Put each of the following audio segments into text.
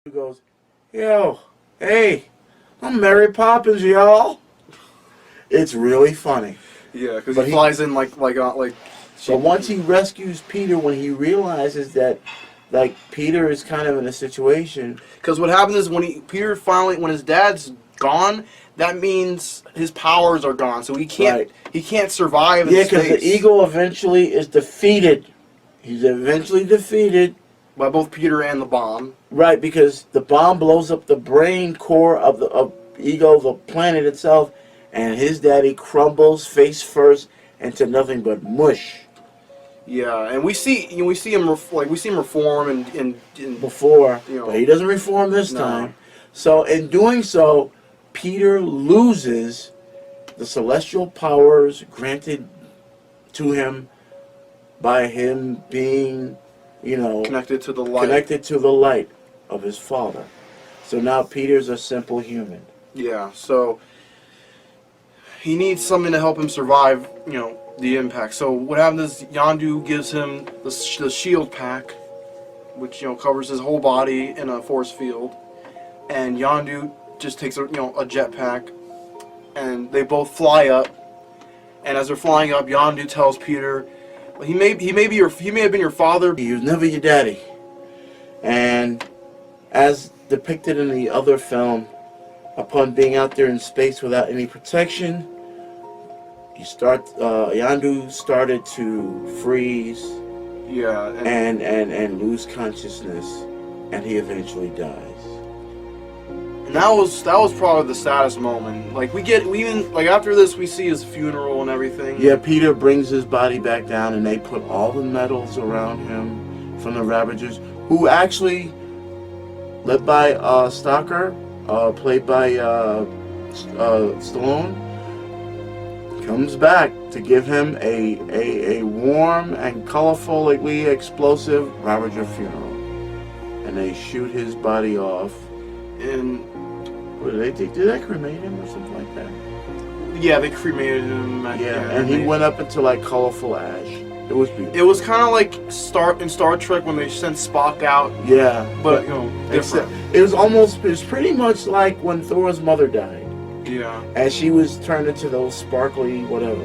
He goes, yo, hey, I'm Mary Poppins, y'all. It's really funny. Yeah, because But he flies in like. But once he rescues Peter, when he realizes that, like, Peter is kind of in a situation. Because what happens is when his dad's gone, that means his powers are gone, so Right. he can't survive in Yeah, space. because the ego eventually is defeated. He's eventually defeated. By both Peter and the bomb. Right, because the bomb blows up the brain core of ego, the planet itself, and his daddy crumbles face first into nothing but mush. Yeah, and we see him reform and Before, you know, but he doesn't reform this no. time. So in doing so, Peter loses the celestial powers granted to him by him being, connected to the light. connected to the light of his father. So now Peter's a simple human. Yeah, so he needs something to help him survive, the impact. So what happens is Yondu gives him the shield pack, which covers his whole body in a force field, and Yondu just takes a jetpack, and they both fly up. And as they're flying up, Yondu tells Peter, he may have been your father. He was never your daddy. And as depicted in the other film, upon being out there in space without any protection, Yandu started to freeze. Yeah, and lose consciousness, and he eventually dies. and that was probably the saddest moment. Like we even after this we see his funeral and everything. Yeah, Peter brings his body back down, and they put all the medals around him from the Ravagers, who actually, led by Stalker, played by Stallone, comes back to give him a warm and colorfully explosive Ravager funeral. And they shoot his body off. And What did they do? Did they cremate him or something like that? yeah, they cremated him. And he went up into like colorful ash. It was beautiful. It was kind of like in Star Trek when they sent Spock out. Yeah, but different. It was pretty much like when Thor's mother died. Yeah. And she was turned into those sparkly whatever.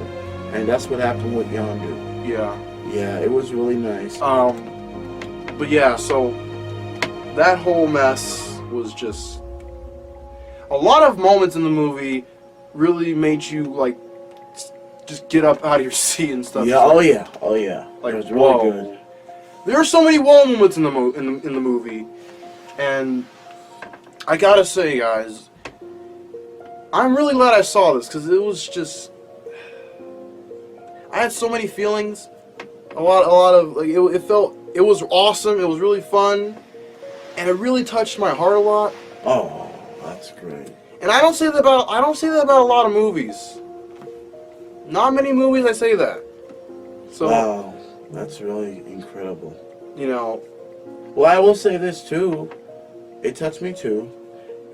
And that's what happened with Yondu. Yeah. Yeah, it was really nice. But yeah, so that whole mess was just a lot of moments in the movie really made you like just get up out of your seat and stuff. Yeah, oh yeah. Like, it was really whoa. good. There are so many whoa moments in the movie, and I gotta say, guys, I'm really glad I saw this because it was just I had so many feelings, a lot of like it was awesome. It was really fun, and it really touched my heart a lot. Oh, that's great. And I don't say that about a lot of movies. Not many movies I say that. So Wow, that's really incredible. Well, I will say this too. It touched me too.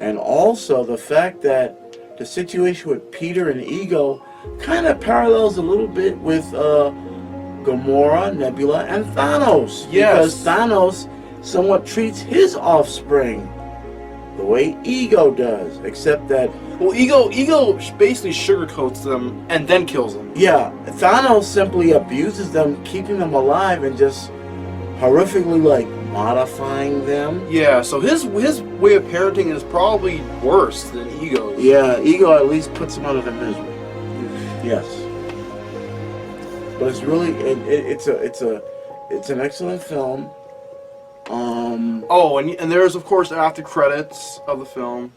And also the fact that the situation with Peter and Ego kind of parallels a little bit with Gamora, Nebula, and Thanos. Yes. Because Thanos somewhat treats his offspring the way Ego does, except that Ego basically sugarcoats them and then kills them. yeah, Thanos simply abuses them, keeping them alive, and just horrifically like modifying them. Yeah, so his way of parenting is probably worse than Ego's. Yeah, Ego at least puts him out of the misery. Yes, but it's really it's an excellent film. Oh, and there's of course after credits of the film.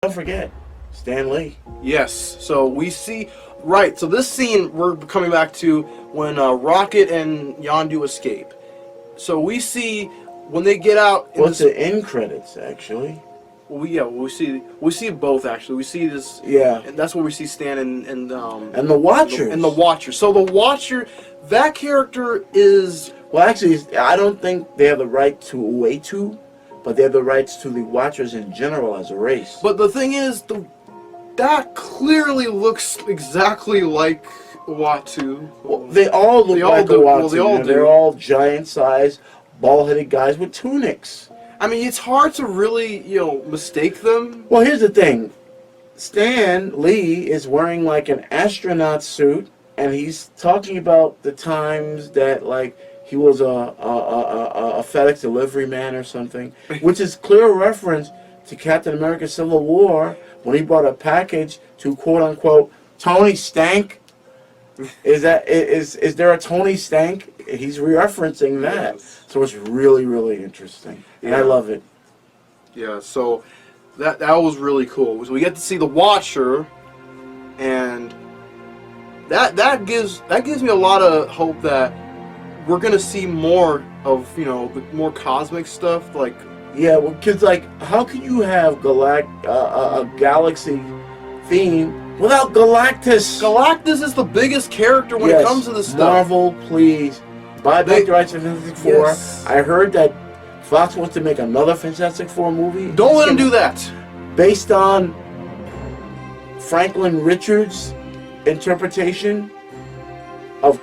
Don't forget, Stan Lee. Yes. So we see. Right. So this scene we're coming back to when Rocket and Yondu escape. So we see when they get out. Well, it's the end credits, actually. We see both actually. We see this. Yeah. And that's where we see Stan and the Watchers. And the Watcher. So the Watcher, that character is. Well, actually, I don't think they have the right to Uatu, but they have the rights to the Watchers in general as a race. But the thing is, that clearly looks exactly like Uatu. Well, they all look like do. Uatu. Well, they all do. They're all giant-sized, bald-headed guys with tunics. I mean, it's hard to really, mistake them. Well, here's the thing. Stan Lee is wearing like an astronaut suit, and he's talking about the times that like he was a FedEx delivery man or something, which is clear reference to Captain America: Civil War when he brought a package to quote unquote Tony Stank. Is there a Tony Stank? He's referencing that, so it's really, really interesting, and I love it. Yeah, so that was really cool. So we get to see the Watcher, and that gives me a lot of hope that we're gonna see more of the more cosmic stuff. Like yeah, well, because like how can you have a galaxy theme without Galactus? Galactus is the biggest character when it comes to this stuff. Marvel, please buy back the rights to Fantastic Four. Yes. I heard that Fox wants to make another Fantastic Four movie. Don't let him do that. Based on Franklin Richards' interpretation of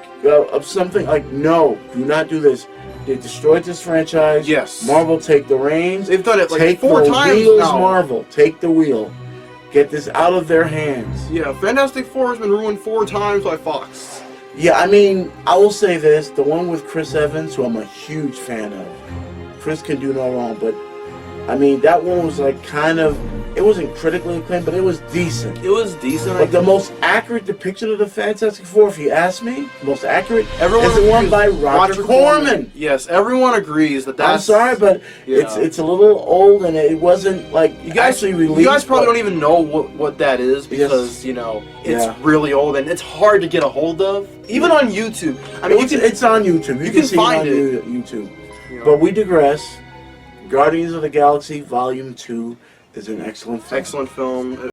something like, no, do not do this. They destroyed this franchise. Yes. Marvel, take the reins. They've done it like take 4 the times wheels, now. Marvel, take the wheel. Get this out of their hands. Yeah, Fantastic Four has been ruined 4 times by Fox. Yeah, I mean, I will say this. The one with Chris Evans, who I'm a huge fan of. Chris can do no wrong, but I mean, that one was like kind of, it wasn't critically acclaimed, but it was decent. It was decent. But the most accurate depiction of the Fantastic Four, if you ask me, the most accurate everyone is the one by Roger Corman. Yes, everyone agrees that's. I'm sorry, but it's a little old, and it wasn't like you guys actually released. You guys probably don't even know what that is because it's really old and it's hard to get a hold of, even on YouTube. I mean, it's on YouTube. You can see find it on YouTube. But we digress. Guardians of the Galaxy Volume 2 is an excellent film. Excellent film.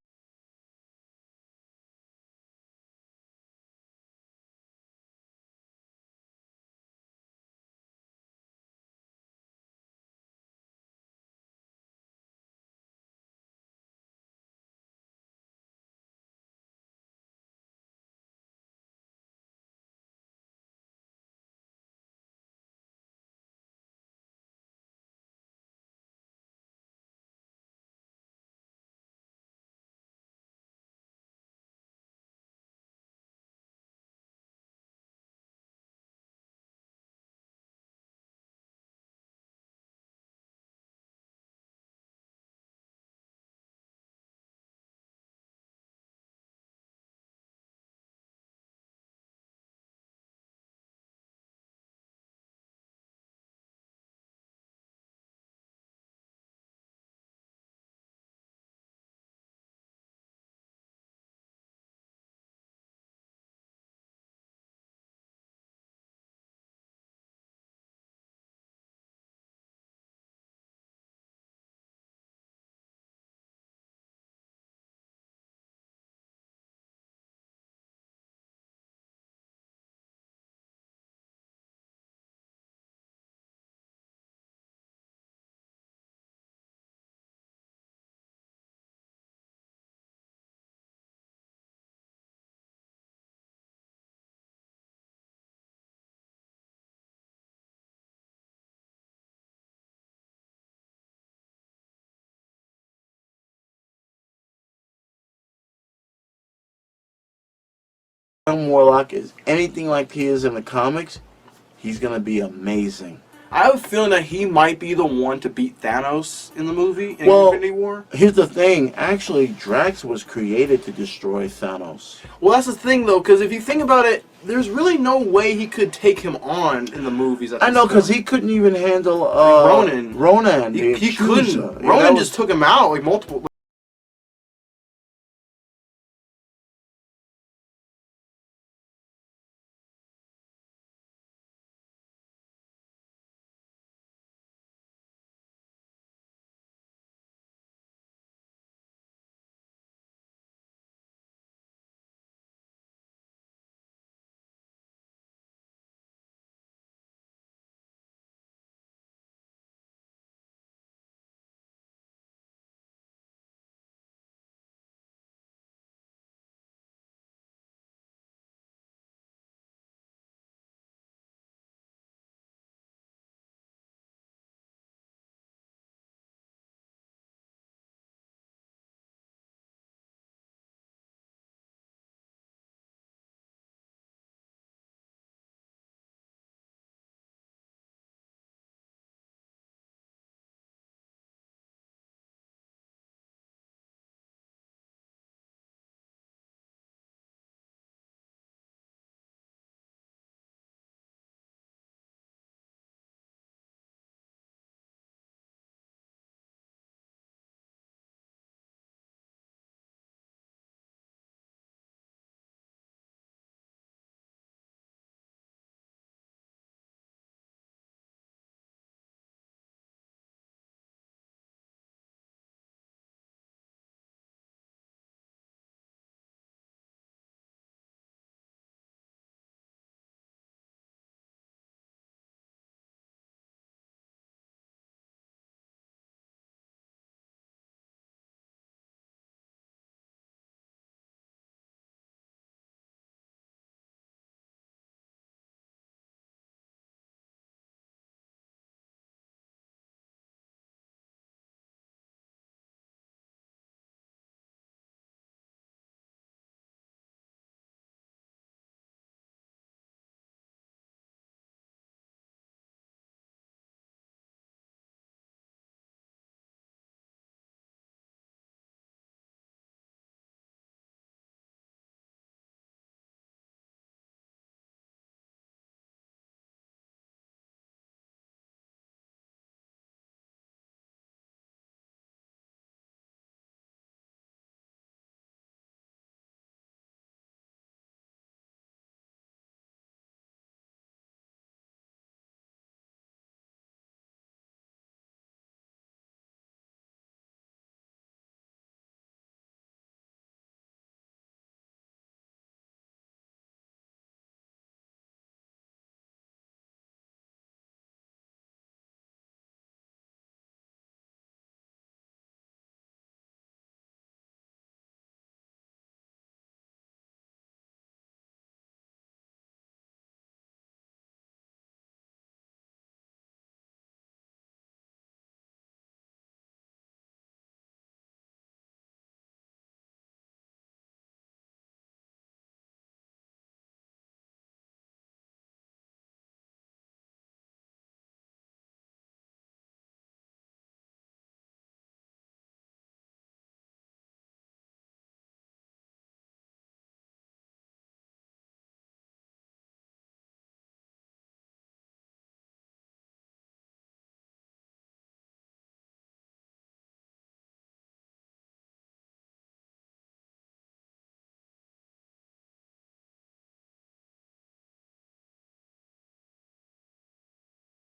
Warlock is anything like he is in the comics, he's gonna be amazing. I have a feeling that he might be the one to beat Thanos in the movie in Infinity War. Here's the thing. Actually, Drax was created to destroy Thanos. Well, that's the thing, though, because if you think about it, there's really no way he could take him on in the movies. I know, because he couldn't even handle Ronan. Ronan. He couldn't. Ronan just took him out like multiple.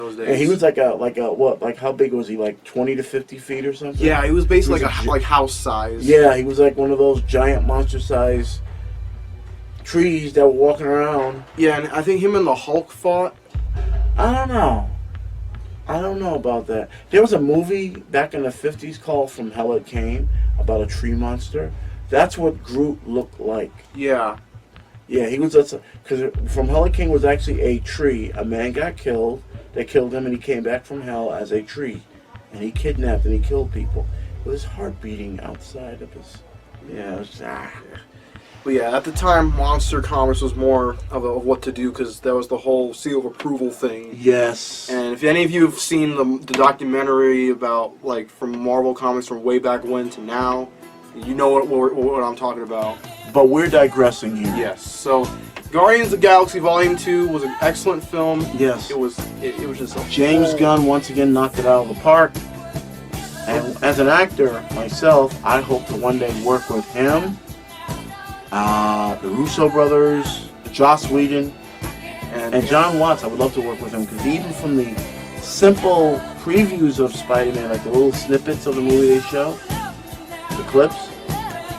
those days. And he was like a what? Like how big was he? Like 20 to 50 feet or something? Yeah, he was basically He was like house size. Yeah, he was like one of those giant monster size trees that were walking around. Yeah, and I think him and the Hulk fought. I don't know. I don't know about that. There was a movie back in the 50s called From Hell It Came about a tree monster. That's what Groot looked like. Yeah. Yeah, he was just because From Hell It Came was actually a tree. A man got killed. They killed him, and he came back from hell as a tree, and he kidnapped and he killed people with his heart beating outside of his. Yeah, it was, But yeah, at the time, Monster Comics was more of what to do because that was the whole seal of approval thing. Yes. And if any of you have seen the documentary about like from Marvel Comics from way back when to now, you know what I'm talking about. But we're digressing here. Yes. So, Guardians of the Galaxy Volume 2 was an excellent film. Yes. It was just a James Gunn once again knocked it out of the park. And as an actor myself, I hope to one day work with him, the Russo brothers, Joss Whedon, and John Watts. I would love to work with him because even from the simple previews of Spider-Man, like the little snippets of the movie they show, the clips,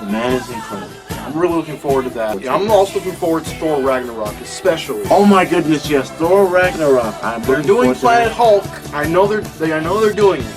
the man is incredible. I'm really looking forward to that. Yeah, I'm also looking forward to Thor Ragnarok, especially. Oh my goodness, yes, Thor Ragnarok. They're doing Planet Hulk. I know they're doing it.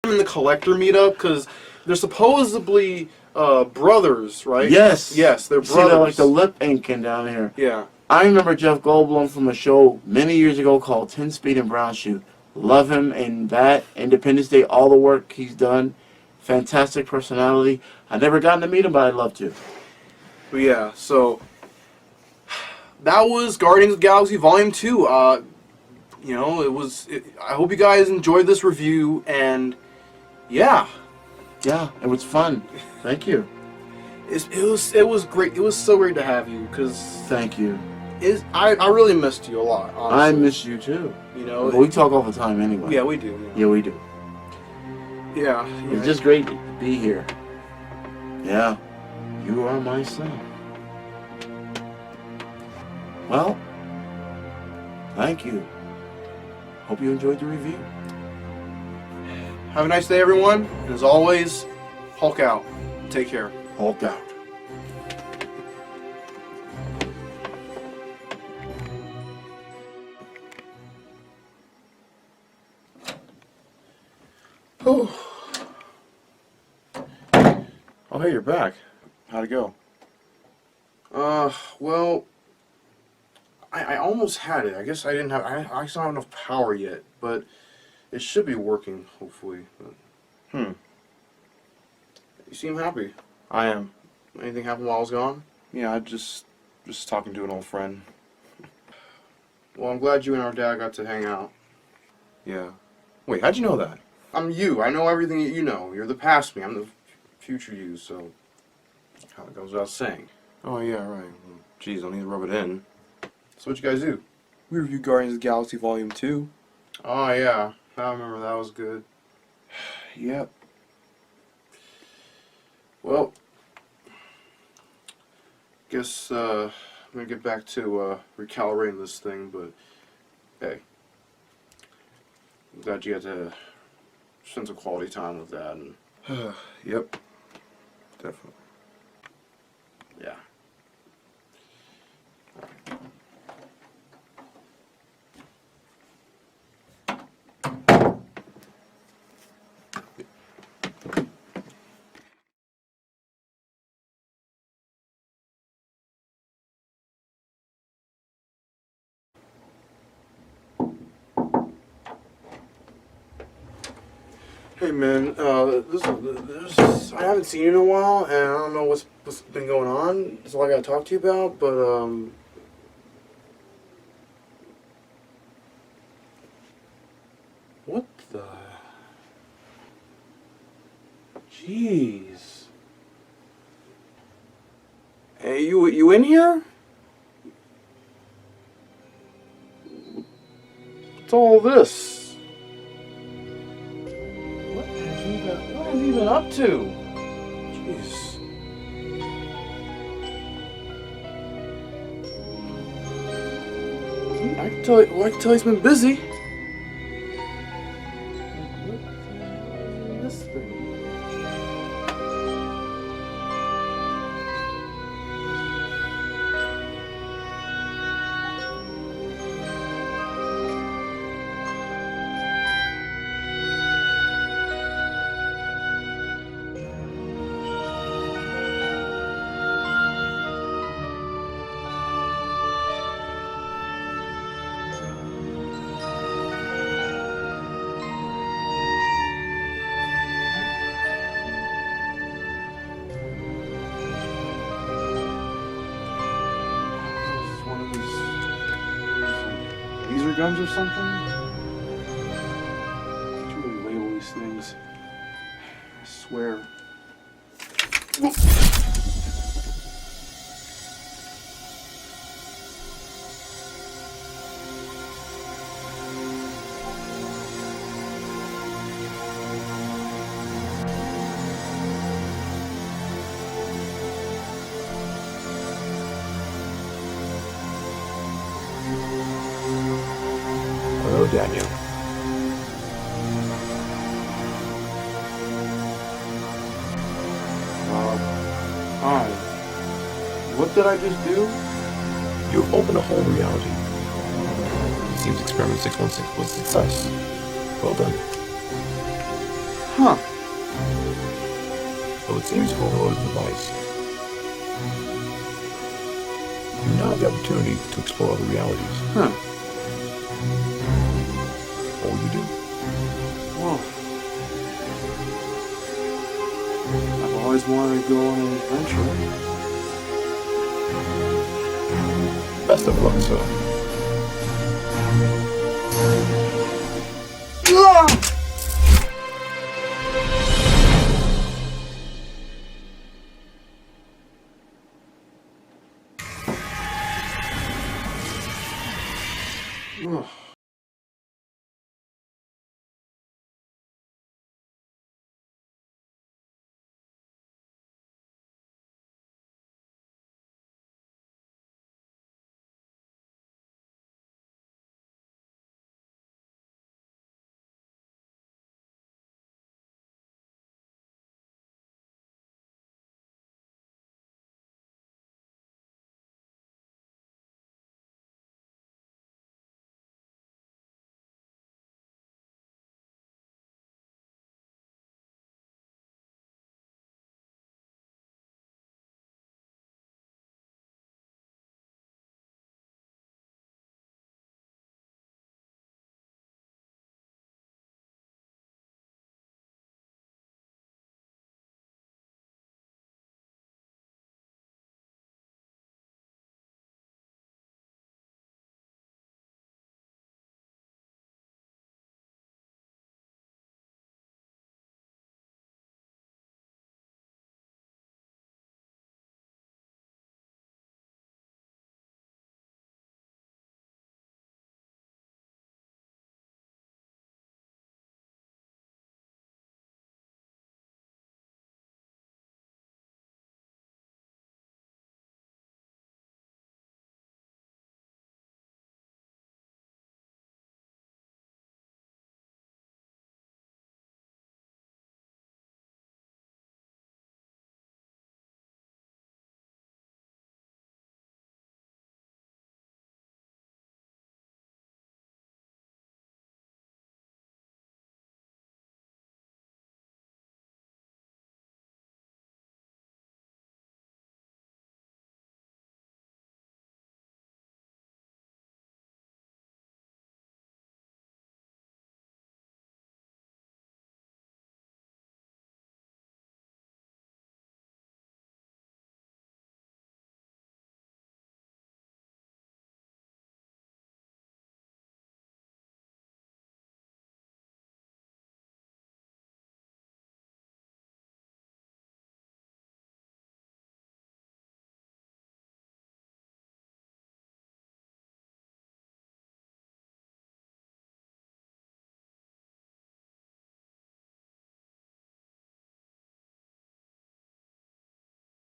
In the collector meetup because they're supposedly brothers, right? Yes. Yes, they're See, brothers. they're like the lip inking down here. Yeah. I remember Jeff Goldblum from a show many years ago called 10 Speed and Brown Shoe. Love him in that, Independence Day, all the work he's done. Fantastic personality. I've never gotten to meet him, but I'd love to. But yeah, so that was Guardians of the Galaxy Volume 2. I hope you guys enjoyed this review, and yeah. Yeah, it was fun. Thank you. It was great. It was so great to have you, because Thank you. I really missed you a lot, honestly. I miss you too. You know, But we talk all the time anyway. yeah, we do. Yeah, we do. Yeah. It's just great to be here. Yeah, you are my son. Well, thank you. Hope you enjoyed the review. Have a nice day, everyone. And as always, Hulk out. Take care. Hulk out. Oh, hey, you're back. How'd it go? Well, I almost had it. I guess I didn't have. I just don't have enough power yet, but it should be working, hopefully. But, You seem happy. I am. Anything happened while I was gone? Yeah, I just talking to an old friend. Well, I'm glad you and our dad got to hang out. Yeah. Wait, how'd you know that? I'm you. I know everything that you know. You're the past me. I'm the future you, so that goes without saying. Oh yeah, right. Well, geez, don't need to rub it in. So what you guys do? We reviewed Guardians of the Galaxy Volume 2. Oh, yeah. I remember that was good. Yep. Well, guess I'm going to get back to recalibrating this thing, but hey, I'm glad you got to spend some quality time with that, and Yep. Definitely. yeah. Hey man, I haven't seen you in a while, and I don't know what's been going on. That's all I gotta talk to you about. But what the? Jeez. Hey, you in here? What's all this? What has he been up to? Jeez. I can tell he's been busy. What the hell is this thing? One of these laser guns or something? Too many label these things. I swear. Hello, Daniel. Hi. What did I just do? You've opened a whole reality. It seems experiment 616 was a success. Well done. Huh. Though it seems to overload the device. You now have the opportunity to explore other realities. Huh. What will you do? Well, I've always wanted to go on an adventure. Best of luck, sir. Ugh.